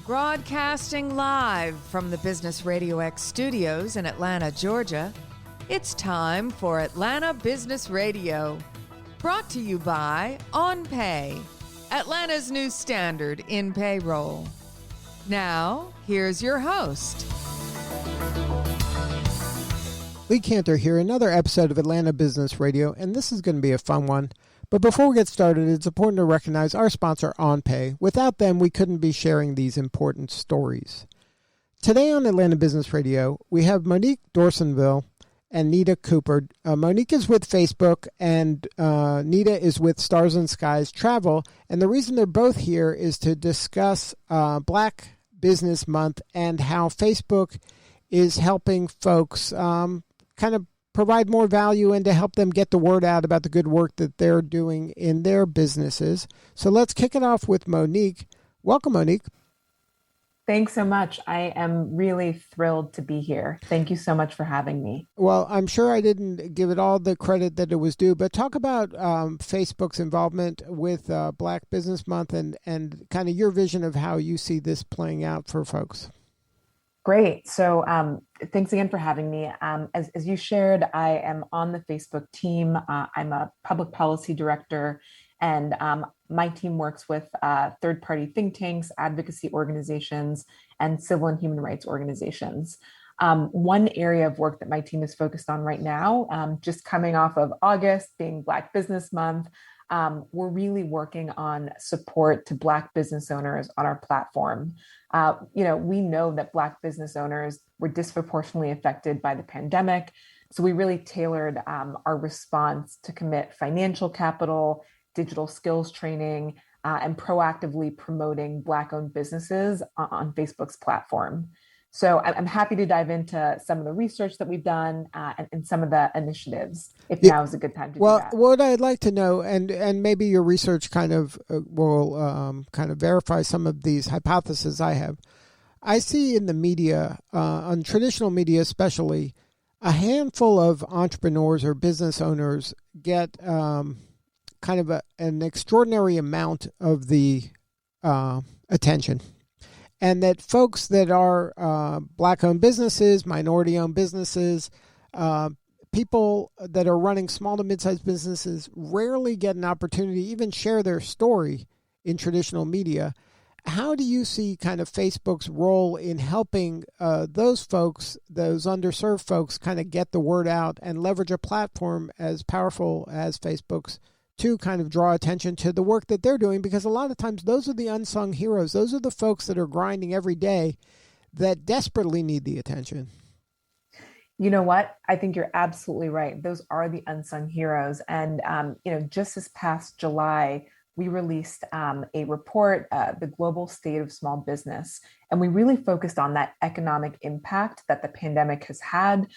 Broadcasting live from the Business Radio X studios in Atlanta, Georgia, it's time for Atlanta Business Radio. Brought to you by OnPay, Atlanta's new standard in payroll. Now, here's your host. Lee Cantor here, another episode of Atlanta Business Radio, and this is going to be a fun one. But before we get started, it's important to recognize our sponsor, OnPay. Without them, we couldn't be sharing these important stories. Today on Atlanta Business Radio, we have Monique Dorsainvil and Nita Cooper. Monique is with Facebook, and Nita is with Stars and Skies Travel. And the reason they're both here is to discuss Black Business Month and how Facebook is helping folks kind of provide more value and to help them get the word out about the good work that they're doing in their businesses. So let's kick it off with Monique. Welcome, Monique. Thanks so much. I am really thrilled to be here. Thank you so much for having me. Well, I'm sure I didn't give it all the credit that it was due, but talk about Facebook's involvement with Black Business Month and kind of your vision of how you see this playing out for folks. Great. So thanks again for having me. As you shared, I am on the Facebook team. I'm a public policy director, and my team works with third-party think tanks, advocacy organizations, and civil and human rights organizations. One area of work that my team is focused on right now, just coming off of August being Black Business Month, we're really working on support to Black business owners on our platform. We know that Black business owners were disproportionately affected by the pandemic. So we really tailored our response to commit financial capital, digital skills training, and proactively promoting Black-owned businesses on Facebook's platform. So I'm happy to dive into some of the research that we've done and some of the initiatives, if now is a good time to do that. Well, what I'd like to know, and maybe your research kind of will kind of verify some of these hypotheses I have. I see in the media, on traditional media especially, a handful of entrepreneurs or business owners get kind of an extraordinary amount of the attention. And that folks that are Black-owned businesses, minority-owned businesses, people that are running small to mid-sized businesses rarely get an opportunity to even share their story in traditional media. How do you see kind of Facebook's role in helping those folks, those underserved folks, kind of get the word out and leverage a platform as powerful as Facebook's to kind of draw attention to the work that they're doing? Because a lot of times those are the unsung heroes. Those are the folks that are grinding every day that desperately need the attention. You know what? I think you're absolutely right. Those are the unsung heroes. And, just this past July, we released a report, The Global State of Small Business, and we really focused on that economic impact that the pandemic has had.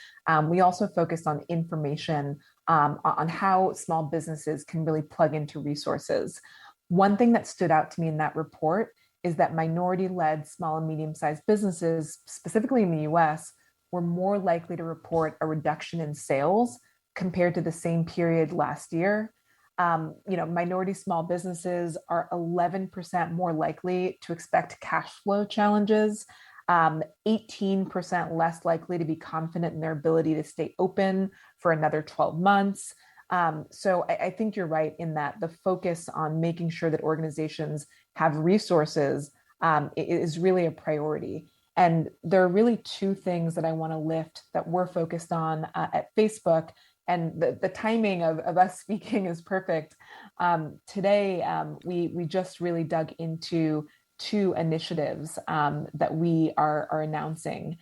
We also focused on information on how small businesses can really plug into resources. One thing that stood out to me in that report is that minority-led small and medium-sized businesses, specifically in the US, were more likely to report a reduction in sales compared to the same period last year. Minority small businesses are 11% more likely to expect cash flow challenges, 18% less likely to be confident in their ability to stay open for another 12 months. So I think you're right in that the focus on making sure that organizations have resources is really a priority. And there are really two things that I want to lift that we're focused on at Facebook. And the timing of us speaking is perfect. Today, we just really dug into two initiatives that we are announcing.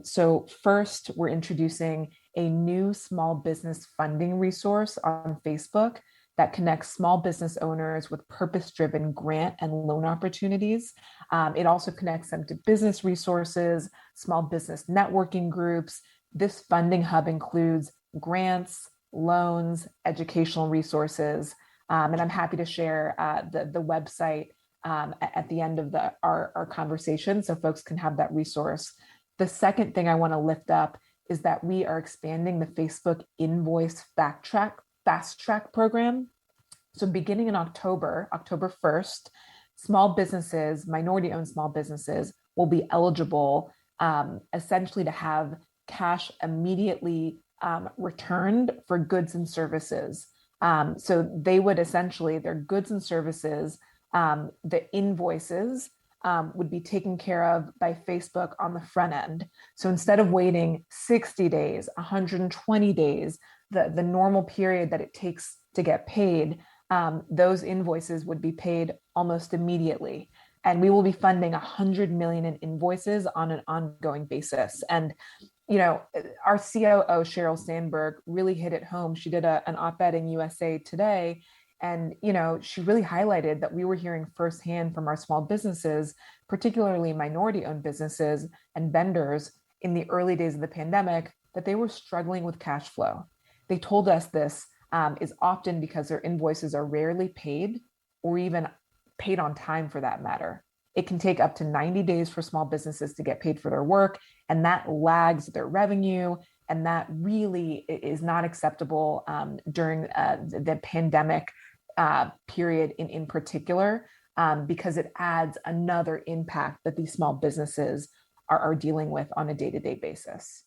So first, we're introducing a new small business funding resource on Facebook that connects small business owners with purpose-driven grant and loan opportunities. It also connects them to business resources, small business networking groups. This funding hub includes grants, loans, educational resources, and I'm happy to share the website at the end of our conversation so folks can have that resource. The second thing I want to lift up is that we are expanding the Facebook Invoice Fast Track program. So beginning in October 1st, small businesses, minority-owned small businesses, will be eligible essentially to have cash immediately returned for goods and services. So they would essentially, their goods and services, the invoices would be taken care of by Facebook on the front end. So instead of waiting 60 days, 120 days, the normal period that it takes to get paid, those invoices would be paid almost immediately. And we will be funding 100 million in invoices on an ongoing basis. And our COO, Sheryl Sandberg, really hit it home. She did an op-ed in USA Today. And, she really highlighted that we were hearing firsthand from our small businesses, particularly minority-owned businesses and vendors in the early days of the pandemic, that they were struggling with cash flow. They told us this is often because their invoices are rarely paid or even paid on time for that matter. It can take up to 90 days for small businesses to get paid for their work, and that lags their revenue. And that really is not acceptable during the pandemic period in particular, because it adds another impact that these small businesses are dealing with on a day-to-day basis.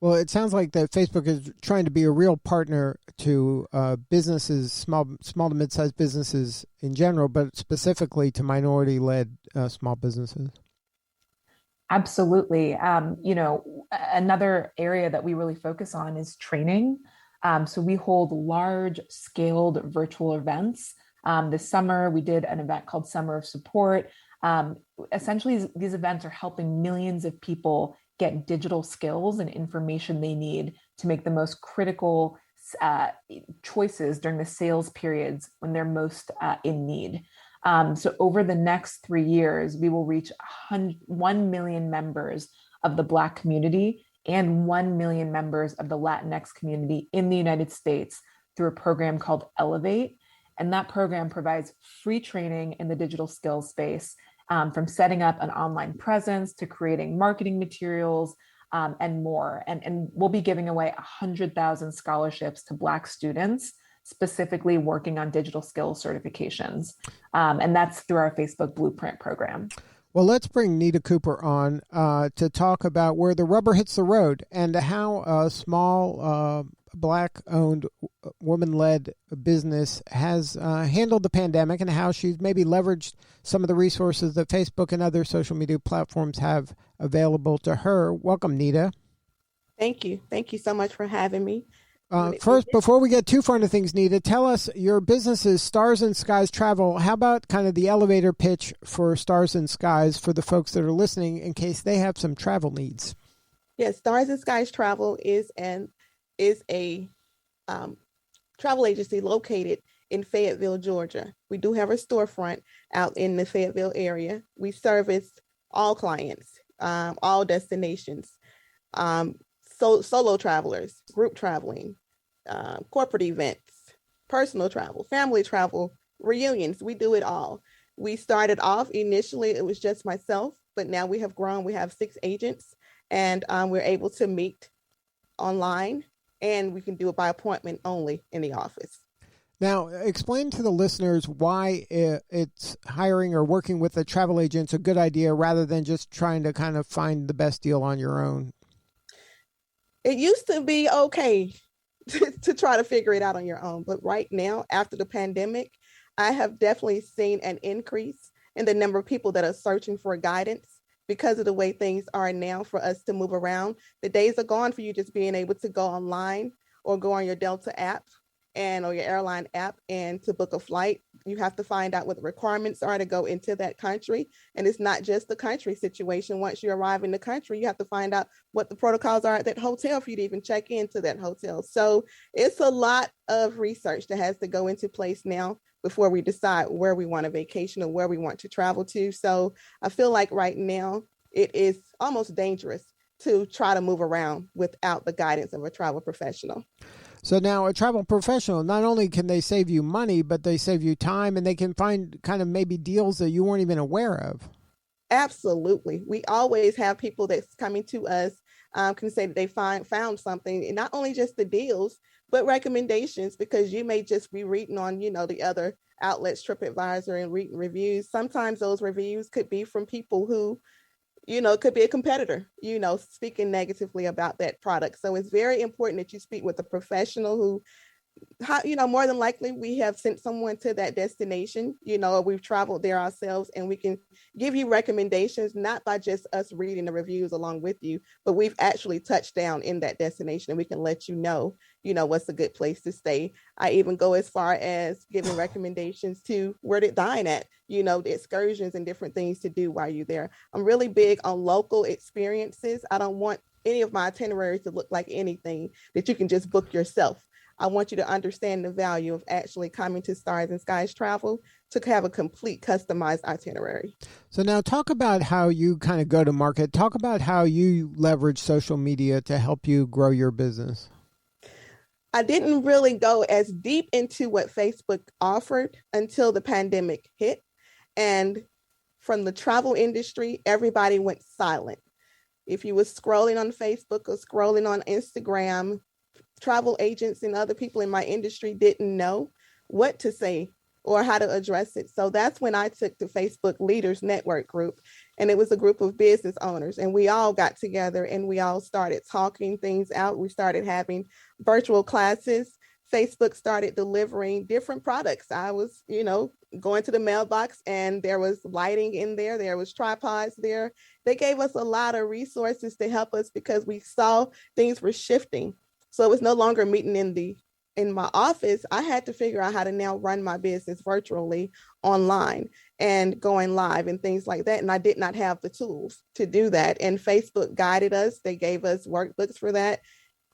Well, it sounds like that Facebook is trying to be a real partner to businesses, small to mid-sized businesses in general, but specifically to minority-led small businesses. Absolutely. Another area that we really focus on is training. So we hold large scaled virtual events. This summer, we did an event called Summer of Support. Essentially, these events are helping millions of people get digital skills and information they need to make the most critical choices during the sales periods when they're most in need. So over the next 3 years, we will reach 1 million members of the Black community and 1 million members of the Latinx community in the United States through a program called Elevate. And that program provides free training in the digital skills space, from setting up an online presence to creating marketing materials and more. And we'll be giving away 100,000 scholarships to Black students, specifically working on digital skills certifications. And that's through our Facebook Blueprint program. Well, let's bring Nita Cooper on to talk about where the rubber hits the road and how a small Black-owned, woman-led business has handled the pandemic and how she's maybe leveraged some of the resources that Facebook and other social media platforms have available to her. Welcome, Nita. Thank you. Thank you so much for having me. First, before we get too far into things, Nita, tell us your business is Stars and Skies Travel. How about kind of the elevator pitch for Stars and Skies for the folks that are listening in case they have some travel needs? Yes, Stars and Skies Travel is a travel agency located in Fayetteville, Georgia. We do have a storefront out in the Fayetteville area. We service all clients, all destinations, solo travelers, group traveling, corporate events, personal travel, family travel, reunions. We do it all. We started off initially, it was just myself, but now we have grown. We have 6 agents, and we're able to meet online, and we can do it by appointment only in the office. Now, explain to the listeners why it's hiring or working with a travel agent is a good idea rather than just trying to kind of find the best deal on your own. It used to be okay to try to figure it out on your own. But right now, after the pandemic, I have definitely seen an increase in the number of people that are searching for guidance because of the way things are now for us to move around. The days are gone for you just being able to go online or go on your Delta app or your airline app and to book a flight. You have to find out what the requirements are to go into that country. And it's not just the country situation. Once you arrive in the country, you have to find out what the protocols are at that hotel for you to even check into that hotel. So it's a lot of research that has to go into place now before we decide where we want to vacation or where we want to travel to. So I feel like right now it is almost dangerous to try to move around without the guidance of a travel professional. So now a travel professional, not only can they save you money, but they save you time and they can find kind of maybe deals that you weren't even aware of. Absolutely. We always have people that's coming to us can say that they found something, and not only just the deals, but recommendations, because you may just be reading on, the other outlets, TripAdvisor, and reading reviews, sometimes those reviews could be from people who, it could be a competitor, speaking negatively about that product. So it's very important that you speak with a professional who, more than likely we have sent someone to that destination, we've traveled there ourselves, and we can give you recommendations, not by just us reading the reviews along with you, but we've actually touched down in that destination, and we can let you know what's a good place to stay. I even go as far as giving recommendations to where to dine at, the excursions and different things to do while you're there. I'm really big on local experiences. I don't want any of my itineraries to look like anything that you can just book yourself. I want you to understand the value of actually coming to Stars and Skies Travel to have a complete customized itinerary. So now talk about how you kind of go to market. Talk about how you leverage social media to help you grow your business. I didn't really go as deep into what Facebook offered until the pandemic hit. And from the travel industry, everybody went silent. If you were scrolling on Facebook or scrolling on Instagram, travel agents and other people in my industry didn't know what to say or how to address it. So that's when I took the Facebook Leaders Network group, and it was a group of business owners, and we all got together and we all started talking things out. We started having virtual classes. Facebook started delivering different products. I was, going to the mailbox, and there was lighting in there. There was tripods there. They gave us a lot of resources to help us because we saw things were shifting. So it was no longer meeting in my office. I had to figure out how to now run my business virtually online and going live and things like that. And I did not have the tools to do that. And Facebook guided us. They gave us workbooks for that.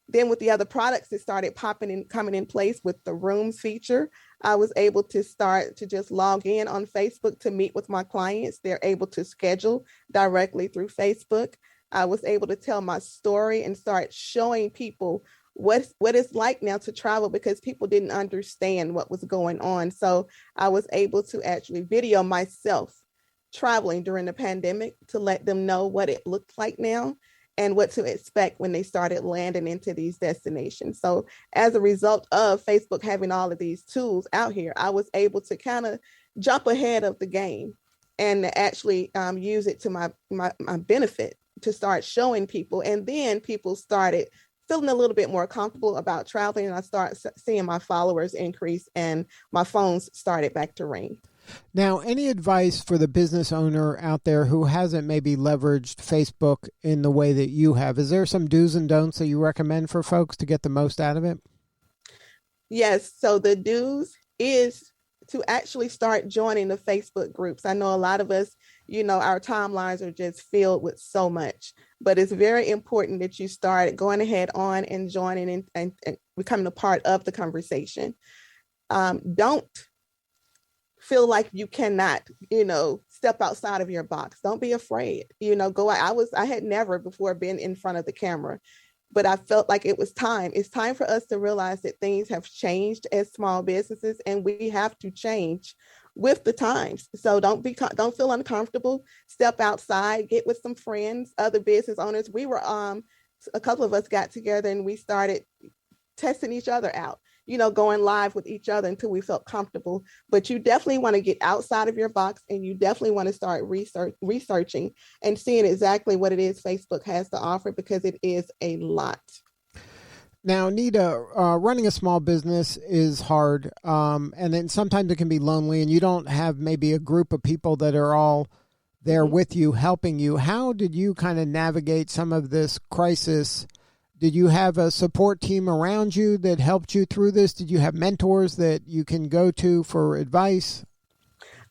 Then with the other products that started coming in place with the rooms feature, I was able to start to just log in on Facebook to meet with my clients. They're able to schedule directly through Facebook. I was able to tell my story and start showing people what it's like now to travel, because people didn't understand what was going on. So I was able to actually video myself traveling during the pandemic to let them know what it looked like now and what to expect when they started landing into these destinations. So as a result of Facebook having all of these tools out here, I was able to kind of jump ahead of the game and actually use it to my benefit to start showing people. And then people started feeling a little bit more comfortable about traveling, and I started seeing my followers increase and my phones started back to ring. Now, any advice for the business owner out there who hasn't maybe leveraged Facebook in the way that you have? Is there some do's and don'ts that you recommend for folks to get the most out of it? Yes. So the do's is to actually start joining the Facebook groups. I know a lot of us, our timelines are just filled with so much, but it's very important that you start going ahead on and joining and becoming a part of the conversation. Don't feel like you cannot, step outside of your box. Don't be afraid, go out. I had never before been in front of the camera, but I felt like it was time. It's time for us to realize that things have changed as small businesses, and we have to change with the times. So don't feel uncomfortable. Step outside, get with some friends, other business owners. We were a couple of us got together and we started testing each other out, going live with each other until we felt comfortable. But you definitely want to get outside of your box, and you definitely want to start researching and seeing exactly what it is Facebook has to offer, because it is a lot. Now, Nita, running a small business is hard, and then sometimes it can be lonely, and you don't have maybe a group of people that are all there with you, helping you. How did you kind of navigate some of this crisis? Did you have a support team around you that helped you through this? Did you have mentors that you can go to for advice?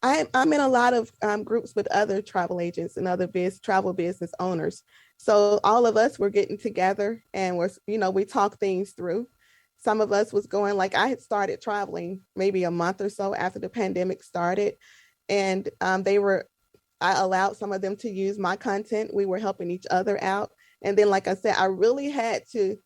I'm in a lot of groups with other travel agents and other travel business owners. So all of us were getting together and we talk things through. Some of us was going, like I had started traveling maybe a month or so after the pandemic started. And I allowed some of them to use my content. We were helping each other out. And then, like I said, I really had to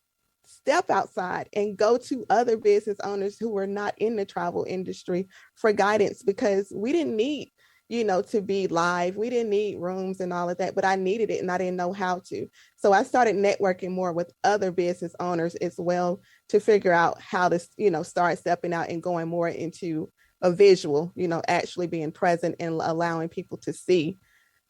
step outside and go to other business owners who were not in the travel industry for guidance, because we didn't need, to be live. We didn't need rooms and all of that, but I needed it and I didn't know how to. So I started networking more with other business owners as well to figure out how to, start stepping out and going more into a visual, actually being present and allowing people to see,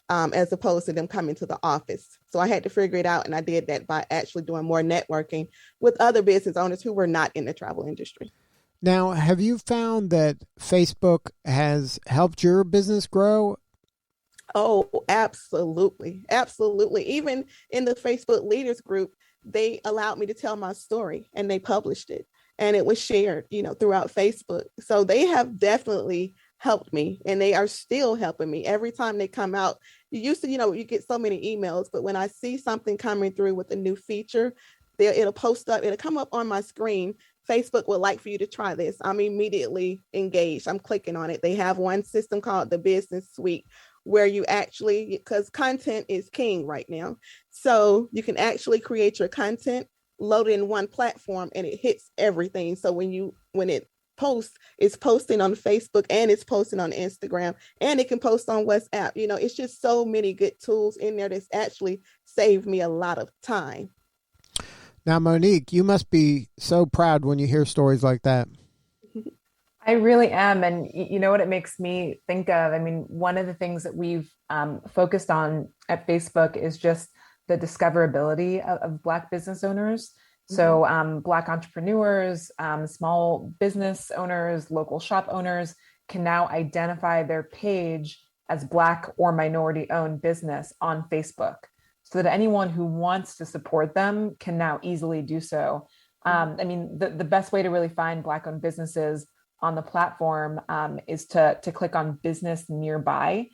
as opposed to them coming to the office. So I had to figure it out. And I did that by actually doing more networking with other business owners who were not in the travel industry. Now, have you found that Facebook has helped your business grow? Oh, absolutely. Absolutely. Even in the Facebook leaders group, they allowed me to tell my story and they published it and it was shared, throughout Facebook. So they have definitely helped me and they are still helping me every time they come out. You used to, you get so many emails, but when I see something coming through with a new feature, it'll post up, it'll come up on my screen. Facebook would like for you to try this. I'm immediately engaged. I'm clicking on it. They have one system called the Business Suite where you actually, because content is king right now. So you can actually create your content, load it in one platform and it hits everything. So when it posts, it's posting on Facebook and it's posting on Instagram and it can post on WhatsApp. It's just so many good tools in there that's actually saved me a lot of time. Now, Monique, you must be so proud when you hear stories like that. I really am. And you know what it makes me think of? I mean, one of the things that we've focused on at Facebook is just the discoverability of Black business owners. So Black entrepreneurs, small business owners, local shop owners can now identify their page as Black or minority owned business on Facebook, so that anyone who wants to support them can now easily do so. I mean, the best way to really find Black owned businesses on the platform is to click on Business Nearby.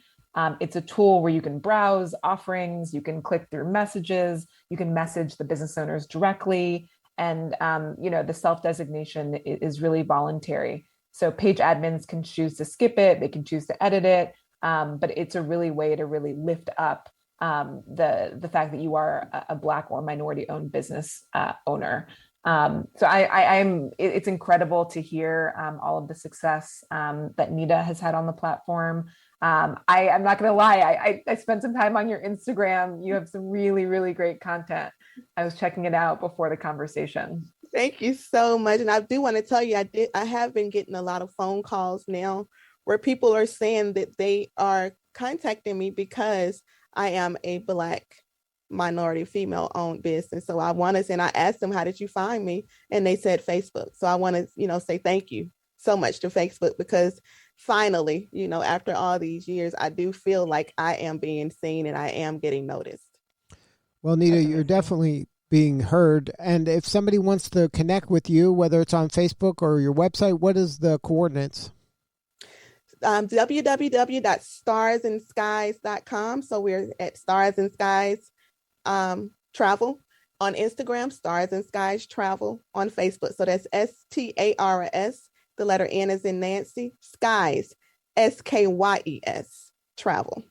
It's a tool where you can browse offerings, you can click through messages, you can message the business owners directly, and the self-designation is really voluntary. So page admins can choose to skip it, they can choose to edit it, but it's a really way to really lift up the fact that you are a Black or minority-owned business owner. So it's incredible to hear all of the success that Nita has had on the platform. I'm not going to lie, I spent some time on your Instagram. You have some really, really great content. I was checking it out before the conversation. Thank you so much. And I do want to tell you, I have been getting a lot of phone calls now where people are saying that they are contacting me because I am a Black minority female owned business. So I asked them, how did you find me? And they said Facebook. So I want to, say thank you so much to Facebook, because finally, after all these years, I do feel like I am being seen and I am getting noticed. Well, Nita, you're definitely being heard. And if somebody wants to connect with you, whether it's on Facebook or your website, what is the coordinates? www.starsandskies.com. So we're at Stars and Skies Travel on Instagram, Stars and Skies Travel on Facebook. So that's STARS, the letter N is in Nancy, Skies, SKYES, Travel.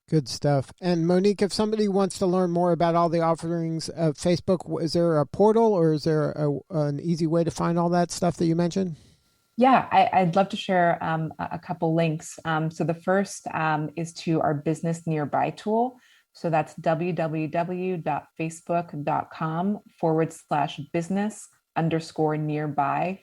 Good stuff. And Monique, if somebody wants to learn more about all the offerings of Facebook, is there a portal or is there an easy way to find all that stuff that you mentioned? Yeah, I'd love to share a couple links. So the first is to our Business Nearby tool. So that's www.facebook.com/business_nearby/.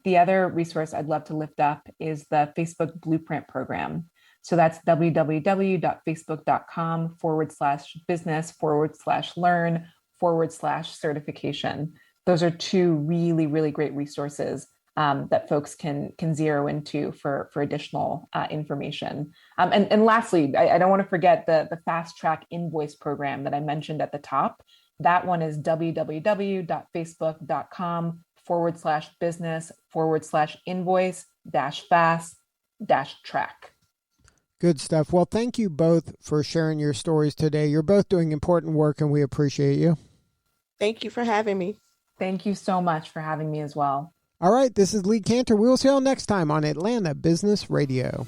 The other resource I'd love to lift up is the Facebook Blueprint program. So that's www.facebook.com/business/learn/certification. Those are two really, really great resources that folks can zero into for additional information. And lastly, I don't want to forget the fast track invoice program that I mentioned at the top. That one is www.facebook.com/business/invoice-fast-track. Good stuff. Well, thank you both for sharing your stories today. You're both doing important work and we appreciate you. Thank you for having me. Thank you so much for having me as well. All right, this is Lee Cantor. We'll see you all next time on Atlanta Business Radio.